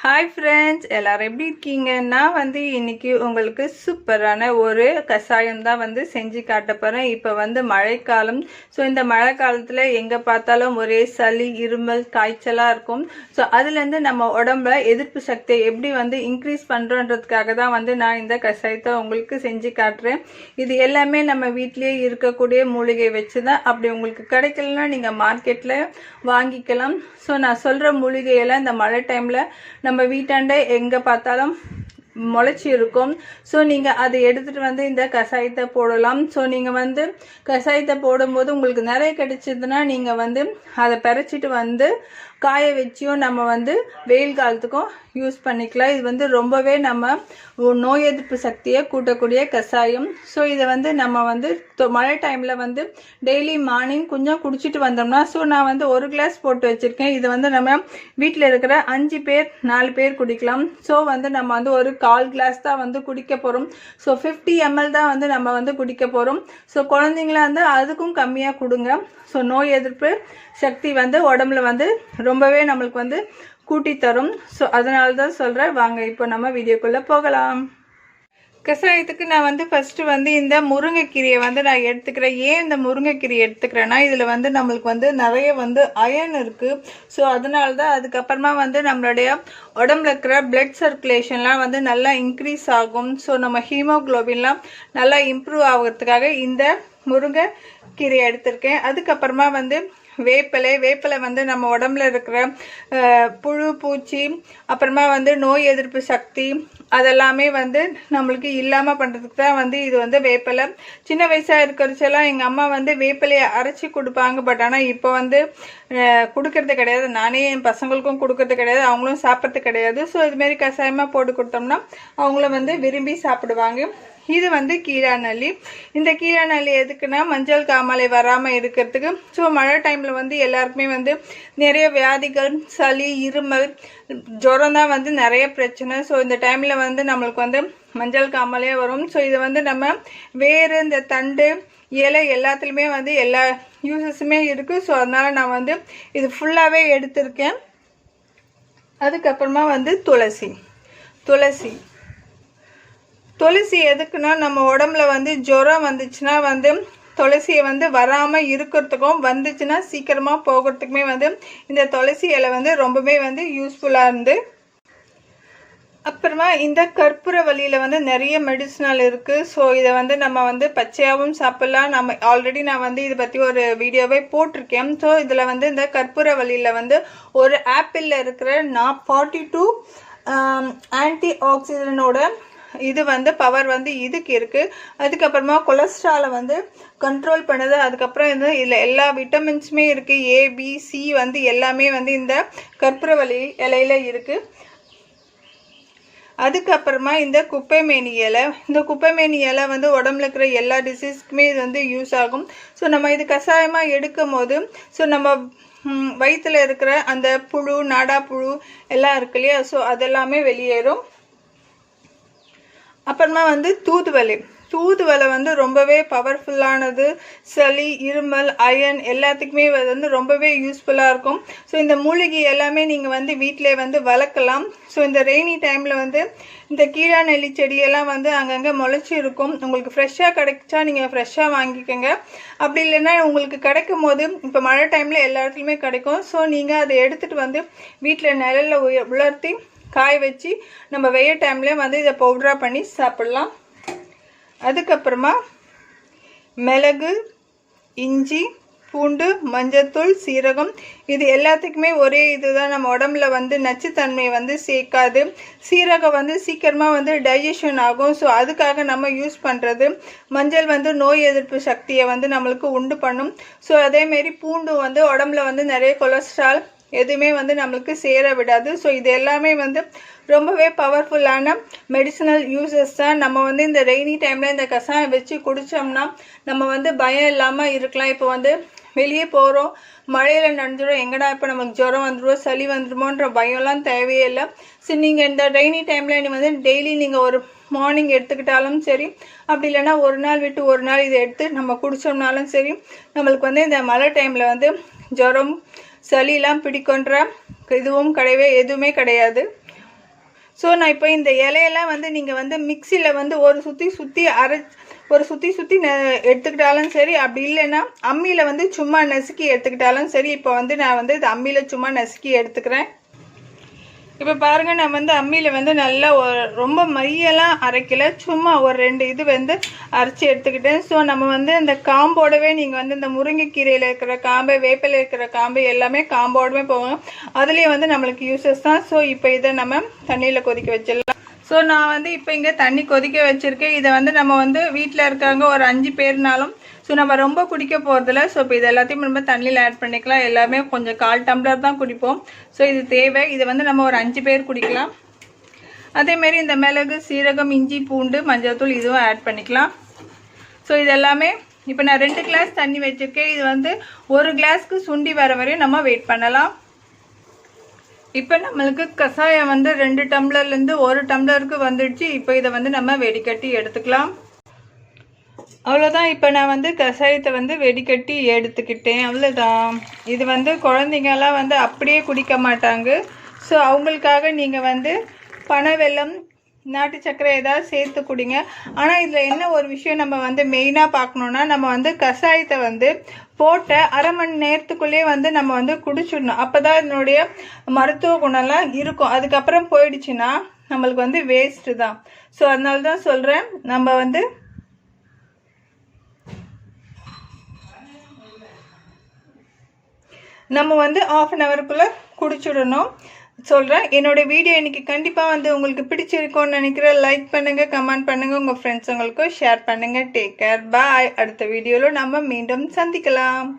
Hi friends, எல்லாரும் எப்படி இருக்கீங்க? நான் இன்னைக்கு உங்களுக்கு சூப்பரான ஒரு கஷாயம் தான் செஞ்சு காட்ட போகிறேன். இப்போ மழைக்காலம். ஸோ இந்த மழை காலத்தில் எங்கே பார்த்தாலும் ஒரே சளி, இருமல், காய்ச்சலாக இருக்கும். ஸோ அதுலேருந்து நம்ம உடம்புல எதிர்ப்பு சக்தியை எப்படி இன்க்ரீஸ் பண்ணுறோன்றதுக்காக தான் நான் இந்த கஷாயத்தை உங்களுக்கு செஞ்சு காட்டுறேன். இது எல்லாமே நம்ம வீட்லேயே இருக்கக்கூடிய மூலிகை வச்சு தான். அப்படி உங்களுக்கு கிடைக்கலன்னா நீங்கள் மார்க்கெட்டில் வாங்கிக்கலாம். ஸோ நான் சொல்கிற மூலிகையெல்லாம் இந்த மழை டைமில் நம்ம வீட்டாண்ட எங்கே பார்த்தாலும் முளைச்சி இருக்கும். ஸோ நீங்கள் அதை எடுத்துகிட்டு இந்த கஷாயத்தை போடலாம். ஸோ நீங்கள் கஷாயத்தை போடும்போது உங்களுக்கு நிறைய கிடைச்சதுன்னா நீங்கள் அதை பறிச்சிட்டு காய வச்சியும் நம்ம வெயில் காலத்துக்கும் யூஸ் பண்ணிக்கலாம். இது ரொம்பவே நம்ம நோய் எதிர்ப்பு சக்தியை கூட்டக்கூடிய கஷாயம். ஸோ இதை நம்ம மழை டைமில் டெய்லி மார்னிங் கொஞ்சம் குடிச்சிட்டு வந்தோம்னா, ஸோ நான் ஒரு கிளாஸ் போட்டு வச்சுருக்கேன். இது நம்ம வீட்டில் இருக்கிற 5 பேர் 4 பேர் குடிக்கலாம். ஸோ நம்ம ஒரு 1/4 கிளாஸ் தான் குடிக்க போகிறோம். ஸோ 50 ml தான் நம்ம குடிக்க போகிறோம். ஸோ குழந்தைங்களா அதுக்கும் கம்மியாக கொடுங்க. ஸோ நோய் எதிர்ப்பு சக்தி உடம்புல ரொம்பவே நம்மளுக்கு கூட்டி தரும். ஸோ அதனால தான் சொல்கிறேன். வாங்க இப்போ நம்ம வீடியோக்குள்ளே போகலாம். கஷாயத்துக்கு நான் ஃபஸ்ட்டு இந்த முருங்கைக்கீரையை நான் எடுத்துக்கிறேன். ஏன் இந்த முருங்கைக்கீரையை எடுத்துக்கிறேன்னா, இதில் நம்மளுக்கு நிறைய அயன் இருக்குது. ஸோ அதனால தான். அதுக்கப்புறமா நம்மளுடைய உடம்புல இருக்கிற பிளட் சர்க்குலேஷன்லாம் நல்லா இன்க்ரீஸ் ஆகும். ஸோ நம்ம ஹீமோக்ளோபின்லாம் நல்லா இம்ப்ரூவ் ஆகிறதுக்காக இந்த முருங்கைக்கீரையை எடுத்திருக்கேன். அதுக்கப்புறமா வேப்பிலை நம்ம உடம்புல இருக்கிற புழு, பூச்சி, அப்புறமா நோய் எதிர்ப்பு சக்தி அதெல்லாமே நம்மளுக்கு இல்லாமல் பண்ணுறதுக்கு தான் இது வேப்பிலை. சின்ன வயசாக இருக்கிறச்செல்லாம் எங்கள் அம்மா வேப்பிலையை அரைச்சி கொடுப்பாங்க. பட் ஆனால் இப்போ கொடுக்கறது கிடையாது. நானே என் பசங்களுக்கும் கொடுக்கறது கிடையாது, அவங்களும் சாப்பிட்றது கிடையாது. ஸோ இதுமாரி கஷாயமாக போட்டு கொடுத்தோம்னா அவங்கள விரும்பி சாப்பிடுவாங்க. இது கீழாநெல்லி. இந்த கீழாநெல்லி எதுக்குன்னா, மஞ்சள் காமாலை வராமல் இருக்கிறதுக்கு. ஸோ மழை டைமில் எல்லாருக்குமே நிறைய வியாதிகள், சளி, இருமல், ஜுரம் தான் நிறைய பிரச்சனை. ஸோ இந்த டைமில் நம்மளுக்கு மஞ்சள் காமாலையே வரும். ஸோ இதை நம்ம வேறு இந்த தண்டு, இலை எல்லாத்துலேயுமே எல்லா யூசஸுமே இருக்குது. ஸோ அதனால் நான் இது ஃபுல்லாகவே எடுத்திருக்கேன். அதுக்கப்புறமா துளசி எதுக்குன்னா, நம்ம உடம்புல ஜுரம் வந்துச்சுன்னா துளசியை வராமல் இருக்கிறதுக்கும், வந்துச்சுன்னா சீக்கிரமாக போகிறதுக்குமே இந்த துளசி இலை ரொம்பவே யூஸ்ஃபுல்லாக இருந்து. அப்புறமா இந்த கற்பூர வலியில் நிறைய மெடிசினல் இருக்குது. ஸோ இதை நம்ம பச்சையாகவும் சாப்பிட்லாம். நம்ம ஆல்ரெடி நான் இதை பற்றி ஒரு வீடியோவே போட்டிருக்கேன். ஸோ இதில் இந்த கற்பூர வலியில் ஒரு ஆப்பிளில் இருக்கிற 42 ஆன்டி ஆக்சிடென்டோட இது பவர் இதுக்கு இருக்குது. அதுக்கப்புறமா கொலஸ்ட்ராலை கண்ட்ரோல் பண்ணுது. அதுக்கப்புறம் இதில் எல்லா விட்டமின்ஸுமே இருக்குது. A, B, C எல்லாமே இந்த கற்பூரவள்ளி இலையில இருக்குது. அதுக்கப்புறமா இந்த குப்பைமேனி இலை. இந்த குப்பைமேனி இலை உடம்புல இருக்கிற எல்லா டிசீஸ்க்குமே இது யூஸ் ஆகும். ஸோ நம்ம இது கஷாயமாக எடுக்கும் போது, ஸோ நம்ம வயிற்றில் இருக்கிற அந்த புழு, நாடா புழு எல்லாம் இருக்கு இல்லையா, ஸோ அதெல்லாமே வெளியேறும். அப்புறமா தூதுவளை ரொம்பவே பவர்ஃபுல்லானது. சளி, இருமல், அயன் எல்லாத்துக்குமே ரொம்பவே யூஸ்ஃபுல்லாக இருக்கும். ஸோ இந்த மூலிகை எல்லாமே நீங்கள் வீட்டிலே வளர்க்கலாம். ஸோ இந்த ரெய்னி டைமில் இந்த கீழாநெல்லி செடியெல்லாம் அங்கங்கே முளைச்சி இருக்கும். உங்களுக்கு ஃப்ரெஷ்ஷாக கிடைச்சா நீங்கள் ஃப்ரெஷ்ஷாக வாங்கிக்கோங்க. அப்படி இல்லைன்னா உங்களுக்கு கிடைக்கும் போது, இப்போ மழை டைமில் எல்லா இடத்துலையுமே கிடைக்கும். ஸோ நீங்கள் அதை எடுத்துகிட்டு வீட்டில் நிழலில் உலர்த்தி காய வச்சு நம்ம வெயில் டைம்லேயே இதை பவுடராக பண்ணி சாப்பிட்லாம். அதுக்கப்புறமா மிளகு, இஞ்சி, பூண்டு, மஞ்சத்தூள், சீரகம் இது எல்லாத்துக்குமே ஒரே இதுதான். நம்ம உடம்புல நச்சுத்தன்மையை சேர்க்காது. சீரகம் சீக்கிரமாக டைஜஷன் ஆகும். ஸோ அதுக்காக நம்ம யூஸ் பண்ணுறது. மஞ்சள் நோய் எதிர்ப்பு சக்தியை நம்மளுக்கு உண்டு பண்ணும். ஸோ அதேமாரி பூண்டு உடம்புல நிறைய கொலஸ்ட்ரால் எதுவுமே நம்மளுக்கு சேர விடாது. ஸோ இது எல்லாமே ரொம்பவே பவர்ஃபுல்லான மெடிசினல் யூசஸ் தான். நம்ம இந்த ரெய்னி டைமில் இந்த கஷாயம் வச்சு குடித்தோம்னா நம்ம பயம் இல்லாமல் இருக்கலாம். இப்போ வெளியே போகிறோம், மழையில் நனைஞ்சிடும், எங்கடா இப்போ நமக்கு ஜுரம் வந்துடுவோம், சளி வந்துடுமோன்ற பயம்லாம் தேவையே இல்லை. ஸோ நீங்கள் இந்த ரெய்னி டைமில் நீ டெய்லி நீங்கள் ஒரு மார்னிங் எடுத்துக்கிட்டாலும் சரி, அப்படி இல்லைன்னா ஒரு நாள் விட்டு ஒரு நாள் இதை எடுத்து நம்ம குடித்தோம்னாலும் சரி, நம்மளுக்கு இந்த மழை டைமில் ஜுரம், சளியெல்லாம் பிடிக்கின்ற இதுவும் எதுவுமே கிடையாது. ஸோ நான் இப்போ இந்த இலையெல்லாம் வந்து நீங்கள் வந்து மிக்சியில் வந்து ஒரு சுற்றி சுற்றி எடுத்துக்கிட்டாலும் சரி, அப்படி இல்லைன்னா அம்மியில் வந்து சும்மா நசுக்கி எடுத்துக்கிட்டாலும் சரி. இப்போ வந்து நான் வந்து இது அம்மியில் சும்மா நசுக்கி எடுத்துக்கிறேன். இப்போ பாருங்கள், நான் வந்து அம்மியில் வந்து நல்லா ரொம்ப மையெல்லாம் அரைக்கல, சும்மா ஒரு 2 இது வந்து அரைச்சி எடுத்துக்கிட்டேன். ஸோ நம்ம வந்து இந்த காம்போடவே நீங்கள் வந்து இந்த முருங்கைக்கீரையில் இருக்கிற காம்பு, வேப்பில் இருக்கிற காம்பு எல்லாமே காம்போடவே போகும். அதுலேயே வந்து நம்மளுக்கு யூசஸ் தான். ஸோ இப்போ இதை நம்ம தண்ணியில் கொதிக்க வச்சிடலாம். ஸோ நான் வந்து இப்போ இங்கே தண்ணி கொதிக்க வச்சுருக்கேன். இதை வந்து நம்ம வந்து வீட்டில் இருக்காங்க ஒரு 5 பேர்னாலும், ஸோ நம்ம ரொம்ப குடிக்க போகிறதில்ல. ஸோ இப்போ இது எல்லாத்தையும் நம்ம தண்ணியில் ஆட் பண்ணிக்கலாம். எல்லாமே கொஞ்சம் 1/4 டம்ளர் தான் குடிப்போம். ஸோ இது தேவை. இது வந்து நம்ம ஒரு 5 பேர் குடிக்கலாம். அதேமாரி இந்த மிளகு, சீரகம், இஞ்சி, பூண்டு, மஞ்சள்தூள் இதுவும் ஆட் பண்ணிக்கலாம். ஸோ இது எல்லாமே இப்போ நான் 2 கிளாஸ் தண்ணி வச்சுருக்கேன். இது வந்து 1 கிளாஸ்க்கு சுண்டி வர வரையும் நம்ம வெயிட் பண்ணலாம். இப்போ நம்மளுக்கு கஷாயம் வந்து 2 டம்ளர்லேருந்து 1 டம்ளருக்கு வந்துடுச்சு. இப்போ இதை வந்து நம்ம வெடிக்கட்டி எடுத்துக்கலாம். அவ்வளோதான். இப்போ நான் வந்து கஷாயத்தை வந்து வெடிக்கட்டி எடுத்துக்கிட்டேன். அவ்வளோதான். இது வந்து குழந்தைங்கலாம் வந்து அப்படியே குடிக்க மாட்டாங்க. ஸோ அவங்களுக்காக நீங்கள் வந்து பனவெல்லம், நாட்டு சர்க்கரை ஏதாவது சேர்த்து குடிங்க. ஆனால் இதில் என்ன ஒரு விஷயம் நம்ம வந்து மெயினாக பார்க்கணுன்னா, நம்ம வந்து கஷாயத்தை வந்து போட்ட 1/2 மணி நேரத்துக்குள்ளேயே வந்து நம்ம வந்து குடிச்சிடணும். அப்போ தான் இதனுடைய மருத்துவ குணம்லாம் இருக்கும். அதுக்கப்புறம் போயிடுச்சுன்னா நம்மளுக்கு வந்து வேஸ்ட்டு தான். ஸோ அதனால தான் சொல்கிறேன், நம்ம வந்து ½ அன் ஹவருக்குள்ளே குடிச்சிடணும் சொல்கிறேன். என்னோடய வீடியோ இன்றைக்கி கண்டிப்பாக வந்து உங்களுக்கு பிடிச்சிருக்கோன்னு நினைக்கிறேன். லைக் பண்ணுங்கள், கமெண்ட் பண்ணுங்கள், உங்கள் ஃப்ரெண்ட்ஸுங்களுக்கும் ஷேர் பண்ணுங்கள். டேக் கேர், பாய். அடுத்த வீடியோவில் நம்ம மீண்டும் சந்திக்கலாம்.